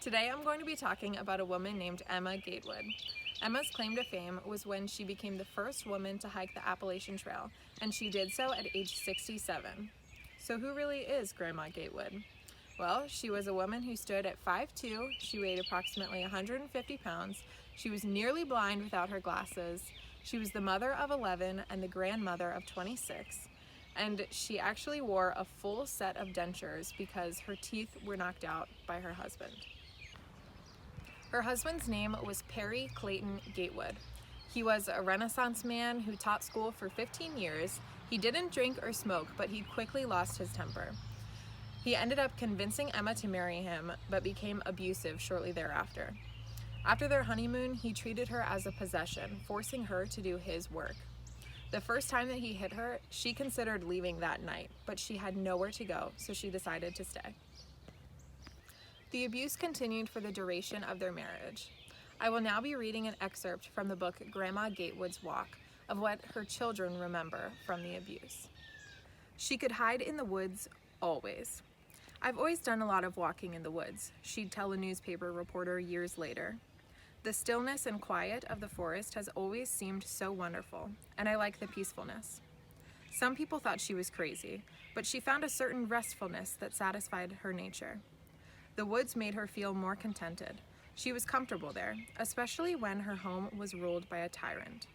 Today I'm going to be talking about a woman named Emma Gatewood. Emma's claim to fame was when she became the first woman to hike the Appalachian Trail, and she did so at age 67. So who really is Grandma Gatewood? Well, she was a woman who stood at 5'2", she weighed approximately 150 pounds, she was nearly blind without her glasses, she was the mother of 11 and the grandmother of 26, and she actually wore a full set of dentures because her teeth were knocked out by her husband. Her husband's name was Perry Clayton Gatewood. He was a Renaissance man who taught school for 15 years. He didn't drink or smoke, but he quickly lost his temper. He ended up convincing Emma to marry him, but became abusive shortly thereafter. After their honeymoon, he treated her as a possession, forcing her to do his work. The first time that he hit her, she considered leaving that night, but she had nowhere to go, so she decided to stay. The abuse continued for the duration of their marriage. I will now be reading an excerpt from the book Grandma Gatewood's Walk of what her children remember from the abuse. She could hide in the woods always. I've always done a lot of walking in the woods, she'd tell a newspaper reporter years later. The stillness and quiet of the forest has always seemed so wonderful, and I like the peacefulness. Some people thought she was crazy, but she found a certain restfulness that satisfied her nature. The woods made her feel more contented. She was comfortable there, especially when her home was ruled by a tyrant.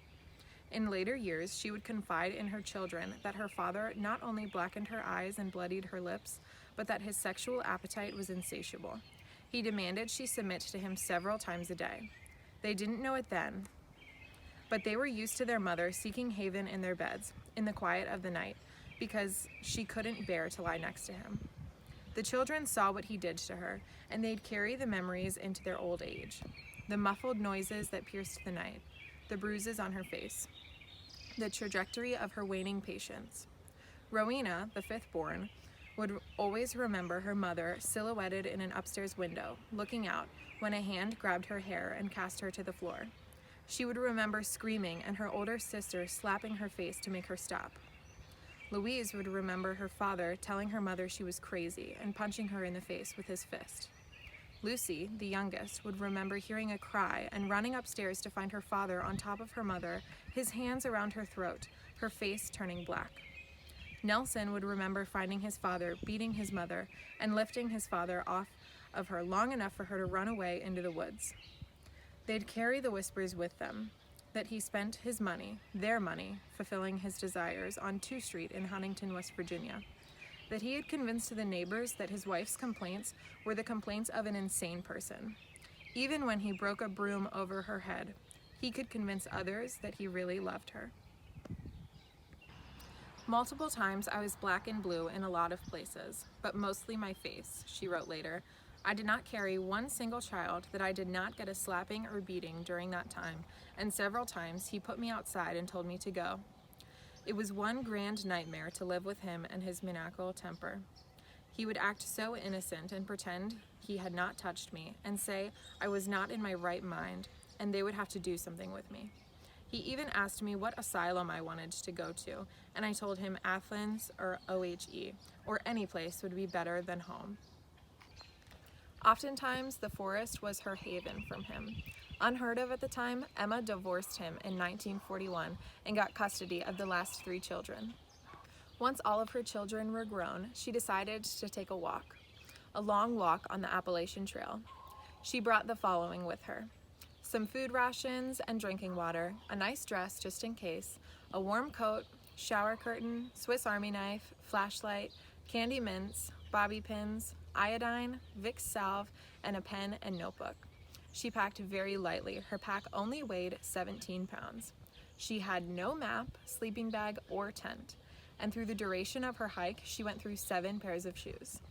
In later years, she would confide in her children that her father not only blackened her eyes and bloodied her lips, but that his sexual appetite was insatiable. He demanded she submit to him several times a day. They didn't know it then, but they were used to their mother seeking haven in their beds, in the quiet of the night, because she couldn't bear to lie next to him. The children saw what he did to her, and they'd carry the memories into their old age. The muffled noises that pierced the night, the bruises on her face, the trajectory of her waning patience. Rowena, the fifth-born, would always remember her mother silhouetted in an upstairs window, looking out, when a hand grabbed her hair and cast her to the floor. She would remember screaming and her older sister slapping her face to make her stop. Louise would remember her father telling her mother she was crazy and punching her in the face with his fist. Lucy, the youngest, would remember hearing a cry and running upstairs to find her father on top of her mother, his hands around her throat, her face turning black. Nelson would remember finding his father beating his mother and lifting his father off of her long enough for her to run away into the woods. They'd carry the whispers with them, that he spent his money, their money, fulfilling his desires on 2 Street in Huntington, West Virginia. That he had convinced the neighbors that his wife's complaints were the complaints of an insane person. Even when he broke a broom over her head, he could convince others that he really loved her. Multiple times I was black and blue in a lot of places, but mostly my face, she wrote later. I did not carry one single child that I did not get a slapping or beating during that time, and several times he put me outside and told me to go. It was one grand nightmare to live with him and his maniacal temper. He would act so innocent and pretend he had not touched me and say I was not in my right mind and they would have to do something with me. He even asked me what asylum I wanted to go to, and I told him Athens or OHE, or any place would be better than home. Oftentimes, the forest was her haven from him. Unheard of at the time, Emma divorced him in 1941 and got custody of the last 3 children. Once all of her children were grown, she decided to take a long walk on the Appalachian Trail. She brought the following with her: some food rations and drinking water, a nice dress just in case, a warm coat, shower curtain, Swiss Army knife, flashlight, candy mints, bobby pins, iodine, Vicks salve, and a pen and notebook. She packed very lightly. Her pack only weighed 17 pounds. She had no map, sleeping bag, or tent, and through the duration of her hike, she went through 7 pairs of shoes.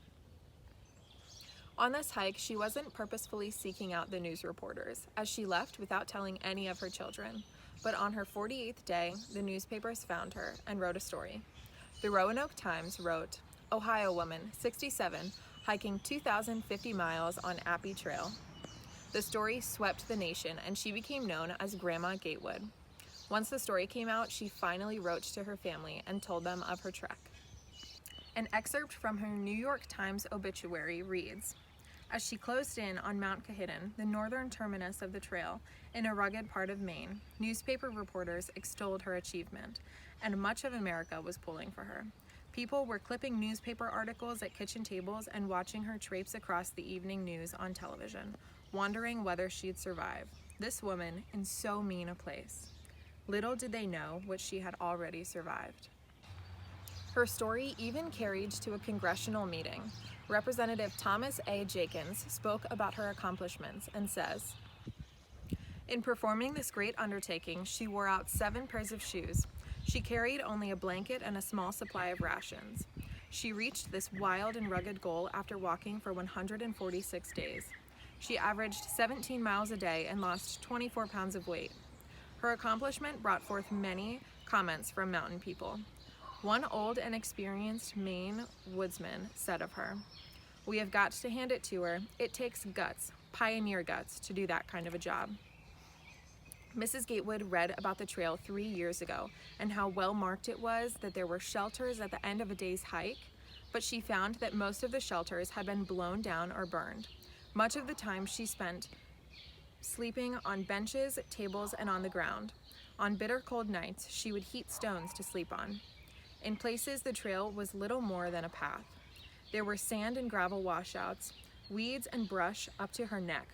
On this hike, she wasn't purposefully seeking out the news reporters, as she left without telling any of her children. But on her 48th day, the newspapers found her and wrote a story. The Roanoke Times wrote, "Ohio woman, 67, hiking 2,050 miles on Appy Trail." The story swept the nation, and she became known as Grandma Gatewood. Once the story came out, she finally wrote to her family and told them of her trek. An excerpt from her New York Times obituary reads, As she closed in on Mount Kehittin, the northern terminus of the trail in a rugged part of Maine, newspaper reporters extolled her achievement, and much of America was pulling for her. People were clipping newspaper articles at kitchen tables and watching her traipse across the evening news on television, wondering whether she'd survive. This woman in so mean a place. Little did they know what she had already survived. Her story even carried to a congressional meeting. Representative Thomas A. Jenkins spoke about her accomplishments and says, "In performing this great undertaking, she wore out 7 pairs of shoes. She carried only a blanket and a small supply of rations. She reached this wild and rugged goal after walking for 146 days. She averaged 17 miles a day and lost 24 pounds of weight. Her accomplishment brought forth many comments from mountain people. One old and experienced Maine woodsman said of her, 'We have got to hand it to her. It takes guts, pioneer guts, to do that kind of a job.'" Mrs. Gatewood read about the trail 3 years ago and how well marked it was that there were shelters at the end of a day's hike, but she found that most of the shelters had been blown down or burned. Much of the time she spent sleeping on benches, tables, and on the ground. On bitter cold nights, she would heat stones to sleep on. In places, the trail was little more than a path. There were sand and gravel washouts, weeds and brush up to her neck,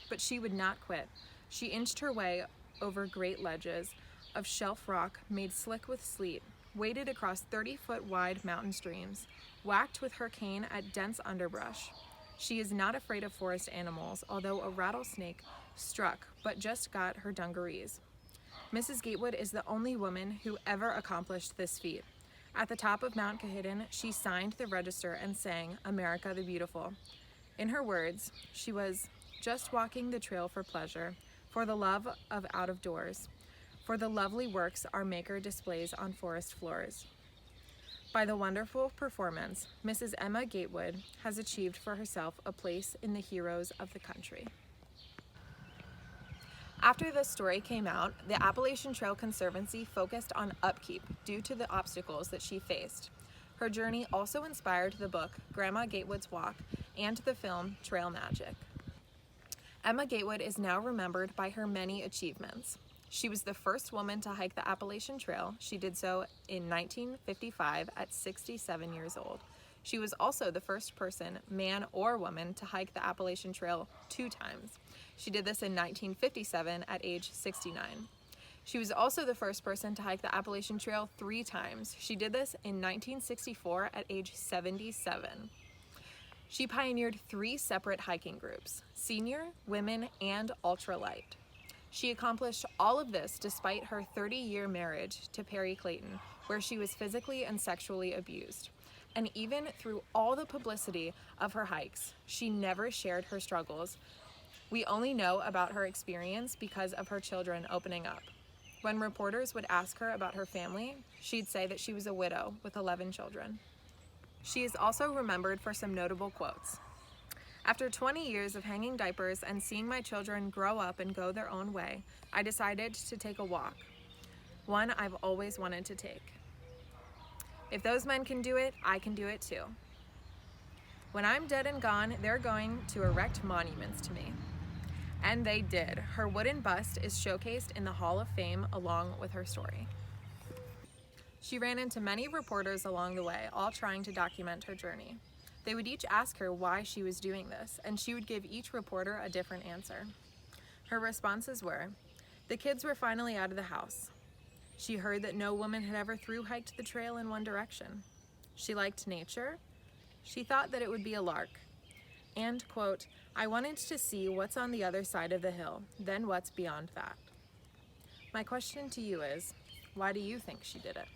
but she would not quit. She inched her way over great ledges of shelf rock made slick with sleet, waded across 30-foot wide mountain streams, whacked with her cane at dense underbrush. She is not afraid of forest animals, although a rattlesnake struck but just got her dungarees. Mrs. Gatewood is the only woman who ever accomplished this feat. At the top of Mount Kehittin, she signed the register and sang "America the Beautiful." In her words, she was just walking the trail for pleasure, for the love of out of doors, for the lovely works our Maker displays on forest floors. By the wonderful performance, Mrs. Emma Gatewood has achieved for herself a place in the heroes of the country. After this story came out, the Appalachian Trail Conservancy focused on upkeep due to the obstacles that she faced. Her journey also inspired the book Grandma Gatewood's Walk and the film Trail Magic. Emma Gatewood is now remembered by her many achievements. She was the first woman to hike the Appalachian Trail. She did so in 1955 at 67 years old. She was also the first person, man or woman, to hike the Appalachian Trail 2 times. She did this in 1957 at age 69. She was also the first person to hike the Appalachian Trail 3 times. She did this in 1964 at age 77. She pioneered 3 separate hiking groups: senior, women, and ultralight. She accomplished all of this despite her 30-year marriage to Perry Clayton, where she was physically and sexually abused. And even through all the publicity of her hikes, she never shared her struggles. We only know about her experience because of her children opening up. When reporters would ask her about her family, she'd say that she was a widow with 11 children. She is also remembered for some notable quotes. "After 20 years of hanging diapers and seeing my children grow up and go their own way, I decided to take a walk, one I've always wanted to take. If those men can do it, I can do it too. When I'm dead and gone, they're going to erect monuments to me." And they did. Her wooden bust is showcased in the Hall of Fame along with her story. She ran into many reporters along the way, all trying to document her journey. They would each ask her why she was doing this, and she would give each reporter a different answer. Her responses were, "The kids were finally out of the house. She heard that no woman had ever thru-hiked the trail in one direction. She liked nature. She thought that it would be a lark. And, quote, I wanted to see what's on the other side of the hill, then what's beyond that." My question to you is, why do you think she did it?